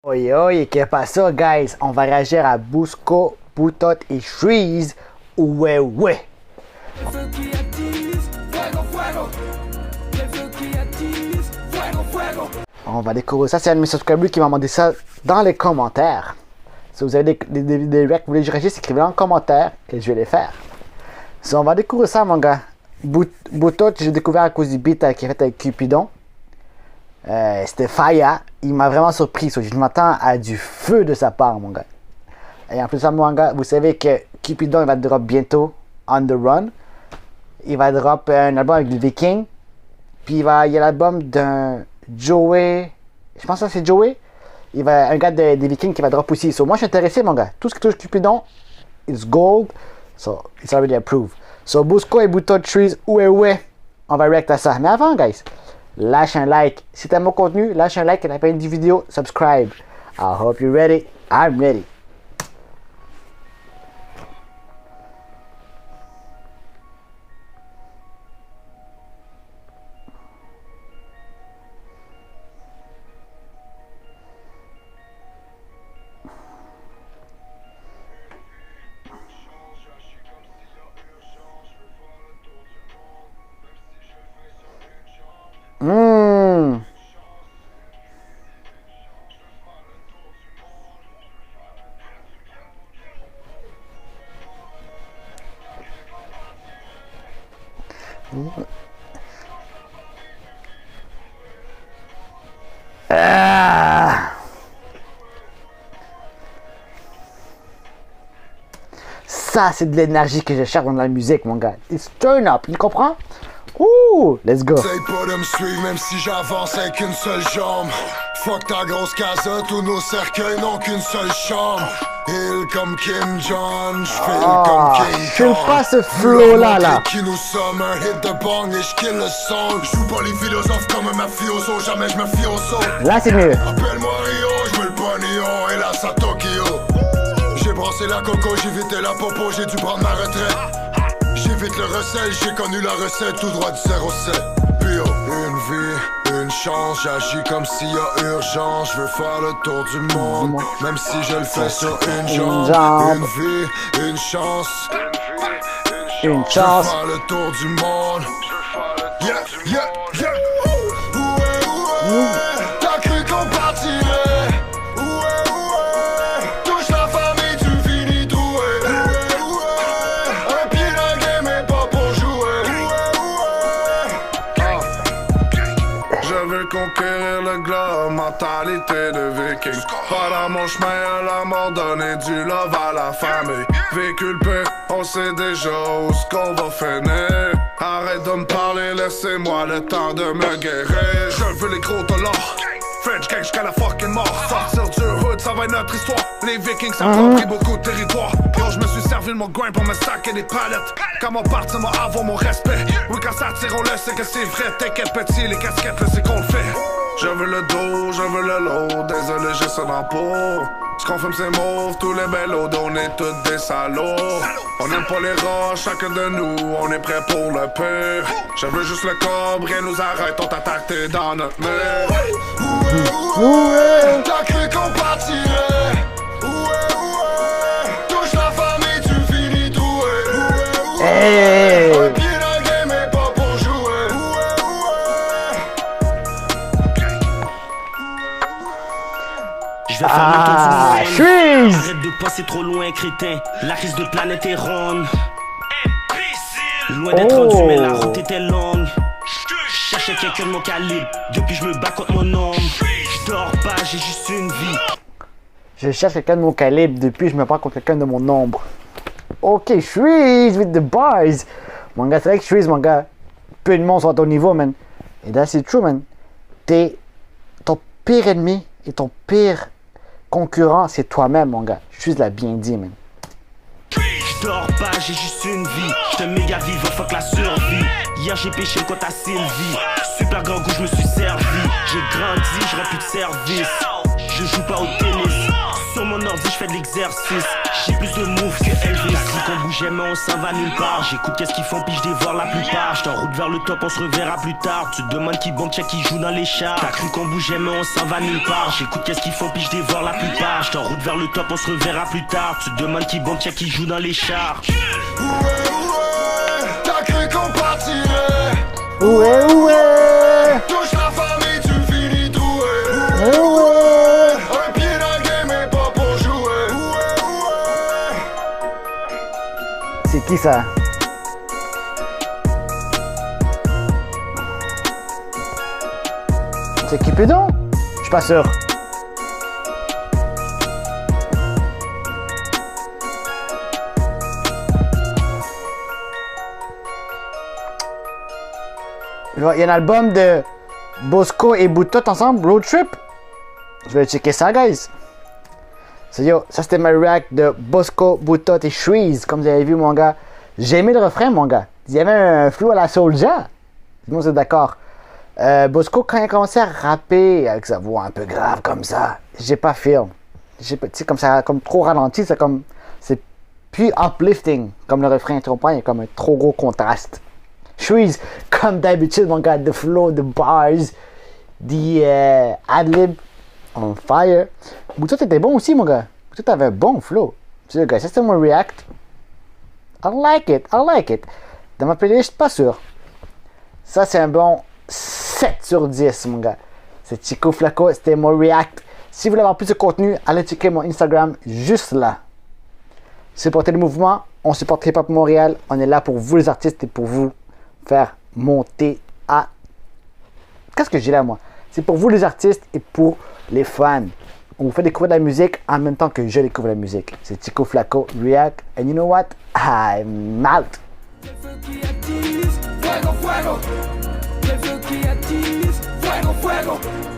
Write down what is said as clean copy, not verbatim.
Oye, oye, ¿qué pasó, guys? On va réagir à Busco, Boutot et Shreeze. Ouais, ouais. On va découvrir ça. C'est un de mes subscribers qui m'a demandé ça dans les commentaires. Si vous avez des recs que vous voulez que je réagisse, écrivez-les en commentaire et je vais les faire. So, on va découvrir ça, mon gars. Boutot, j'ai découvert à cause du beat qui est fait avec Cupidon. C'était Faya. Il m'a vraiment surpris. So, je m'attends à du feu de sa part, mon gars. Et en plus, ça, mon gars, vous savez que Cupidon il va drop bientôt On The Run. Il va drop un album avec le Viking. Puis il y a l'album d'un Joey. Je pense que c'est Joey. Il va un gars des Vikings qui va drop aussi. So, moi, je suis intéressé, mon gars. Tout ce qui touche Cupidon, is gold. So, it's already approved. So, Busco et Boutot Trees, ouais. On va react à ça. Mais avant, guys, lâche un like. Si t'aimes mon contenu, lâche un like et la peine du vidéo, subscribe. I hope you're ready. I'm ready. Ça, c'est de l'énergie que je cherche dans la musique, mon gars. It's turn up, tu comprends? Ouh, let's go. Essaye pas de me suivre même si j'avance avec une seule jambe. Fuck ta grosse casa, tous nos cercueils n'ont qu'une seule chambre. Hill comme Kim Jong, j'file comme King Kong. J'file pas ce flow là. Qui nous sommes, un hit de bang et j'kill le son. J'joue pas les philosophes comme un mafioso, jamais j'me fie au son. Là c'est mieux. Appelle-moi Rio, j'veux le pognon et là ça Tokyo. J'ai brassé la coco, j'ai vidé la popo, j'ai dû prendre ma retraite. J'évite le recel, j'ai connu la recette tout droit du 07. Puis oh, une vie, une chance, j'agis comme s'il y a urgence. Je veux faire le tour du monde, même si je le fais sur une jambe. Une vie, une chance. Une Je chance. veux faire le tour du monde. Yeah. T'as cru qu'on partirait? Touche la famille, tu finis troué. Un pied dans le game et pas pour jouer. Je veux conquérir le globe, mentalité de viking. Pas dans mon chemin à la mort, donner du love à la famille. Véhicule peu, on sait déjà où ce qu'on va finir. Arrête de me parler, laissez-moi le temps de me guérir. Je veux les gros dollars, French gang jusqu'à la fucking mort. Sortir du hood, ça va être notre histoire. Les Vikings, ça prend pris beaucoup de territoire. Yo, je me suis servi de mon grind pour me saquer des palettes. Quand mon parti m'a avoir mon respect. Oui, quand ça tire, on le sait que c'est vrai. T'inquiète petit, les casquettes, là c'est qu'on le fait. Je veux le dos, je veux le lot. Désolé, j'ai ça dans la peau. Ce qu'on fume c'est mauve, tous les bellos, on est tous des salauds. On n'aime pas les rats, chacun de nous, on est prêt pour le pire. Je veux juste le cobre, rien nous arrête, on t'attaque, t'es dans notre mur. T'as cru qu'on partirait? Touche la famille, tu finis troué. Hey. Un pied dans le game et pas pour jouer. Je vais faire le tour du monde. Shreeze. Arrête de passer trop loin, crétin. La crise de planète est ronde. Loin d'être rendu, mais la route était longue. Cherchais quelqu'un de mon calibre. Depuis, je me bats contre mon ombre. Je dors pas, j'ai juste une vie. Je cherche quelqu'un de mon calibre depuis je me bats contre quelqu'un de mon ombre. Ok, Shreeze with the bars. Mon gars, c'est vrai que Shreeze, mon gars, peu de monde sont à ton niveau, man. Et là, c'est true, man. Ton pire ennemi et ton pire concurrent, c'est toi-même, mon gars. Shreeze l'a bien dit, man. Je dors pas, j'ai juste une vie. J'te méga vivant, fuck la survie. Hier j'ai pêché le compte à Sylvie. Super grand goût, je me suis servi. J'ai grandi, j'aurais plus de service. Je joue pas au tennis. Sur mon ordi, je fais de l'exercice. J'ai plus de moves que Elvis. T'as cru qu'on bougeait bougeait mais on s'en va nulle part. J'écoute qu'est-ce qu'ils font puis je dévore la plupart. J'suis en route vers le top, on se reverra plus tard. Tu te demandes qui bombe, check qui joue dans les chars. T'as cru qu'on bougeait mais on s'en va nulle part. J'écoute qu'est-ce qu'ils font puis je dévore la plupart. J'suis en route vers le top, on se reverra plus tard. Tu te demandes qui bombe, check qui joue dans les chars. T'as cru qu'on partirait. Ouais. Touche la famille, tu finis troué. Ouais. Un pied dans le game et pas pour jouer. C'est qui ça? C'est Cupidon? Je suis pas sûr. Il y a un album de Bosco et Boutot ensemble, Road Trip. Je vais checker ça, guys. So, yo, ça c'était ma react de Bosco, Boutot et Shreeze. Comme vous avez vu, mon gars. J'ai aimé le refrain, mon gars. Il y avait un flow à la Soulja. Tout le monde est d'accord. Bosco, quand il a commencé à rapper avec sa voix un peu grave comme ça, j'ai pas feel. Tu sais, comme ça, comme trop ralenti, c'est plus uplifting comme le refrain. Tu comprends? Il y a comme un trop gros contraste. Shreeze, comme d'habitude, mon gars, the flow, the bars, the ad-lib on fire. Boutot était bon aussi, mon gars. Boutot avait un bon flow. Tu sais, gars, ça c'était mon react. I like it. Dans ma playlist, pas sûr. Ça, c'est un bon 7 sur 10, mon gars. C'est Chico Flaco, c'était mon react. Si vous voulez avoir plus de contenu, allez checker mon Instagram juste là. Supportez le mouvement, on supporte Hip Hop Montréal. On est là pour vous, les artistes, et pour vous faire monter à... Qu'est-ce que j'ai là, moi? C'est pour vous, les artistes, et pour les fans. On vous fait découvrir de la musique en même temps que je découvre la musique. C'est Chico Flaco, React. And you know what? I'm out. Fuego, fuego. El feu qui attise. Fuego, fuego.